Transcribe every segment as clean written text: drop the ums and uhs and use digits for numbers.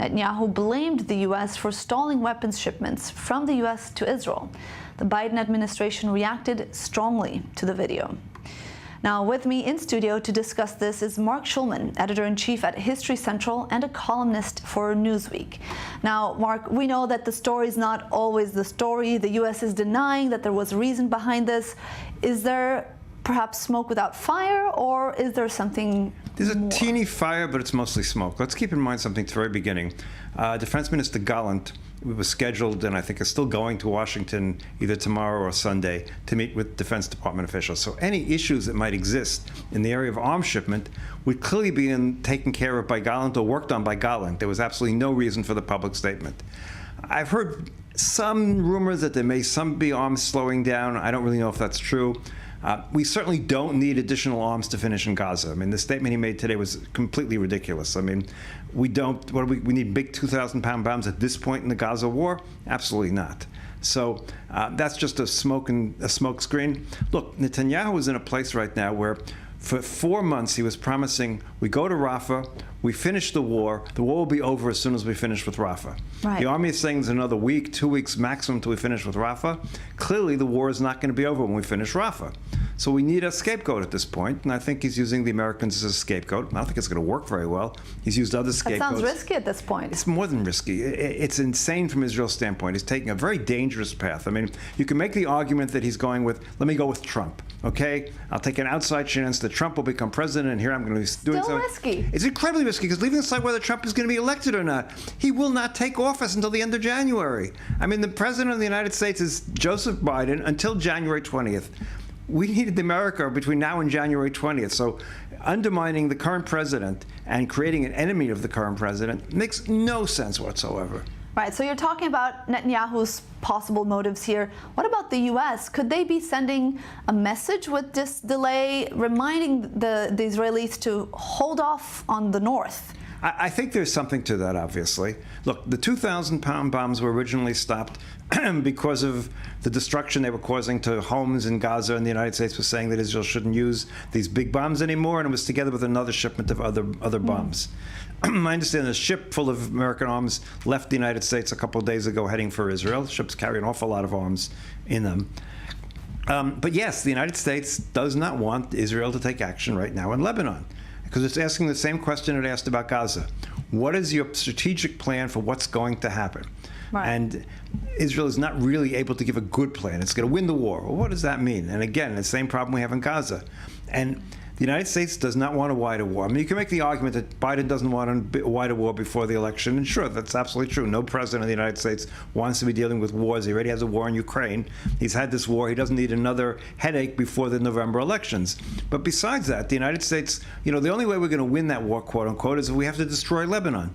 Netanyahu blamed the U.S. for stalling weapons shipments from the U.S. to Israel. The Biden administration reacted strongly to the video. Now, with me in studio to discuss this is Marc Schulman, editor-in-chief at History Central and a columnist for Newsweek. Now, Marc, we know that the story is not always the story. The U.S. is denying that there was a reason behind this. Is there perhaps smoke without fire, or is there something There's more? a teeny fire, but it's mostly smoke. Let's keep in mind something at the very beginning. Defense Minister Gallant was scheduled, and I think is still going to Washington either tomorrow or Sunday to meet with Defense Department officials. So any issues that might exist in the area of arms shipment would clearly be taken care of by Gallant or worked on by Gallant. There was absolutely no reason for the public statement. I've heard some rumors that there may be arms slowing down. I don't really know if that's true. We certainly don't need additional arms to finish in Gaza. I mean, the statement he made today was completely ridiculous. I mean, we need big 2,000-pound bombs at this point in the Gaza war? Absolutely not. So that's just a smoke screen. Look, Netanyahu is in a place right now where for 4 months he was promising, we go to Rafah, we finish the war will be over as soon as we finish with Rafah. Right. The army is saying it's another week, 2 weeks maximum until we finish with Rafah. Clearly the war is not going to be over when we finish Rafah. So we need a scapegoat at this point, and I think he's using the Americans as a scapegoat. I don't think it's going to work very well. He's used other scapegoats. That sounds risky at this point. It's more than risky. It's insane from Israel's standpoint. He's taking a very dangerous path. I mean, you can make the argument that he's going with, let me go with Trump, okay? I'll take an outside chance that Trump will become president, and here I'm going to be doing Still something. risky. It's incredibly risky, because leaving aside whether Trump is going to be elected or not, he will not take office until the end of January. I mean, the president of the United States is Joseph Biden until January 20th. We needed America between now and January 20th. So undermining the current president and creating an enemy of the current president makes no sense whatsoever. Right, so you're talking about Netanyahu's possible motives here. What about the U.S.? Could they be sending a message with this delay, reminding the Israelis to hold off on the north? I think there's something to that, obviously. Look, the 2,000-pound bombs were originally stopped because of the destruction they were causing to homes in Gaza, and the United States was saying that Israel shouldn't use these big bombs anymore, and it was together with another shipment of other bombs. I understand a ship full of American arms left the United States a couple of days ago heading for Israel. Ships carry an awful lot of arms in them. But yes, the United States does not want Israel to take action right now in Lebanon, because it's asking the same question it asked about Gaza. What is your strategic plan for what's going to happen? Right. And Israel is not really able to give a good plan. It's going to win the war. Well, what does that mean? And again, the same problem we have in Gaza. And the United States does not want a wider war. I mean, you can make the argument that Biden doesn't want a wider war before the election, and sure, that's absolutely true. No president of the United States wants to be dealing with wars. He already has a war in Ukraine. He's had this war. He doesn't need another headache before the November elections. But besides that, the United States, you know, the only way we're going to win that war, quote unquote, is if we have to destroy Lebanon.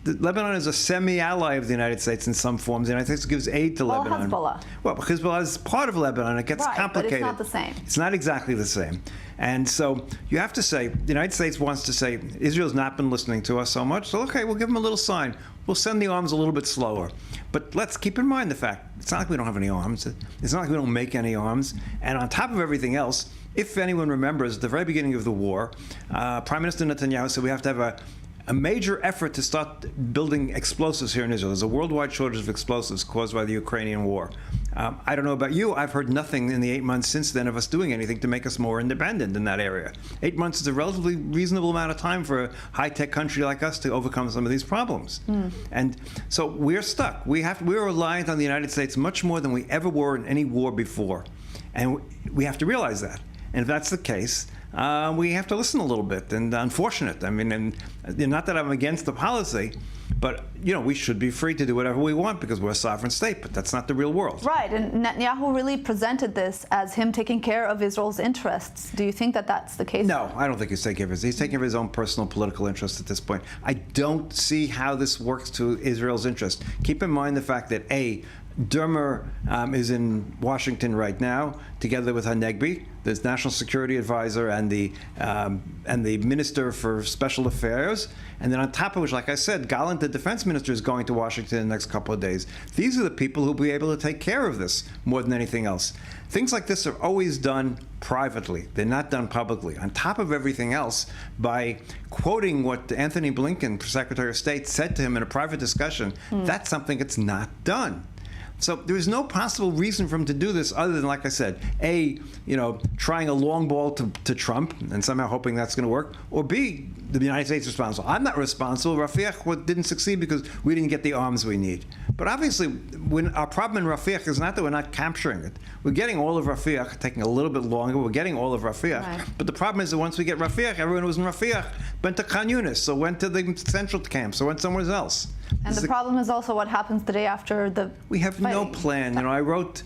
Lebanon is a semi-ally of the United States in some forms. The United States gives aid to Lebanon. Hezbollah. Well, Hezbollah is part of Lebanon. It gets complicated. But it's not the same. It's not exactly the same. And so you have to say, the United States wants to say, Israel's not been listening to us so much, so okay, we'll give them a little sign. We'll send the arms a little bit slower. But let's keep in mind the fact, it's not like we don't have any arms. It's not like we don't make any arms. And on top of everything else, if anyone remembers, at the very beginning of the war, Prime Minister Netanyahu said we have to have a major effort to start building explosives here in Israel. There's a worldwide shortage of explosives caused by the Ukrainian war. I don't know about you, I've heard nothing in the 8 months since then of us doing anything to make us more independent in that area. 8 months is a relatively reasonable amount of time for a high-tech country like us to overcome some of these problems. And so we're stuck. We're reliant on the United States much more than we ever were in any war before. And we have to realize that. And if that's the case, we have to listen a little bit. And unfortunate, I mean, and not that I'm against the policy, but you know, we should be free to do whatever we want because we're a sovereign state, but that's not the real world. Right, and Netanyahu really presented this as him taking care of Israel's interests. Do you think that that's the case? No, I don't think he's taking care of his. He's taking care of his own personal political interests at this point. I don't see how this works to Israel's interest. Keep in mind the fact that Dermer is in Washington right now, together with Hanegbi, the National Security Advisor, and the Minister for Special Affairs. And then on top of which, like I said, Gallant, the Defense Minister, is going to Washington in the next couple of days. These are the people who will be able to take care of this more than anything else. Things like this are always done privately. They're not done publicly. On top of everything else, by quoting what Anthony Blinken, Secretary of State, said to him in a private discussion, that's something that's not done. So there is no possible reason for him to do this other than, like I said, A, trying a long ball to Trump and somehow hoping that's going to work, or B, the United States is responsible. I'm not responsible. Rafiq didn't succeed because we didn't get the arms we need. But obviously, our problem in Rafiq is not that we're not capturing it. We're getting all of Rafiq, taking a little bit longer. We're getting all of Rafiq. Right. But the problem is that once we get Rafiq, everyone who was in Rafiq went to Khan Yunis, or went to the central camps, or went somewhere else. And the problem is also what happens the day after the We have fighting. No plan. I wrote,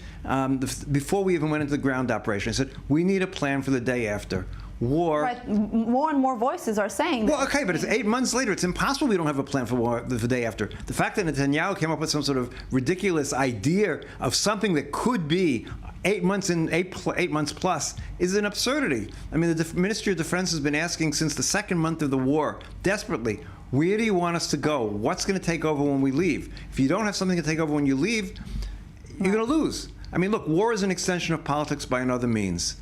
before we even went into the ground operation, I said, we need a plan for the day after. War. Right. More and more voices are saying that. Well, okay, but it's 8 months later. It's impossible we don't have a plan for war the day after. The fact that Netanyahu came up with some sort of ridiculous idea of something that could be 8 months in 8 months plus is an absurdity. I mean, the Ministry of Defense has been asking since the second month of the war, desperately, where do you want us to go? What's going to take over when we leave? If you don't have something to take over when you leave, you're going to lose. I mean, look, war is an extension of politics by another means.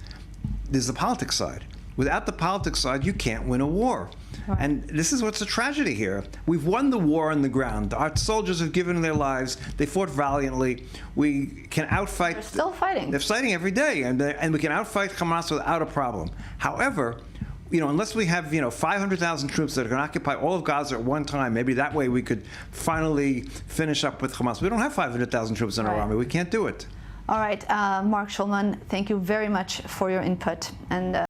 There's the politics side. Without the politics side, you can't win a war. Right. And this is what's a tragedy here. We've won the war on the ground. Our soldiers have given their lives. They fought valiantly. We can outfight. They're still fighting. They're fighting every day, and we can outfight Hamas without a problem. However, unless we have 500,000 troops that are going to occupy all of Gaza at one time, maybe that way we could finally finish up with Hamas. We don't have 500,000 troops in our army. We can't do it. All right, Marc Schulman, thank you very much for your input. And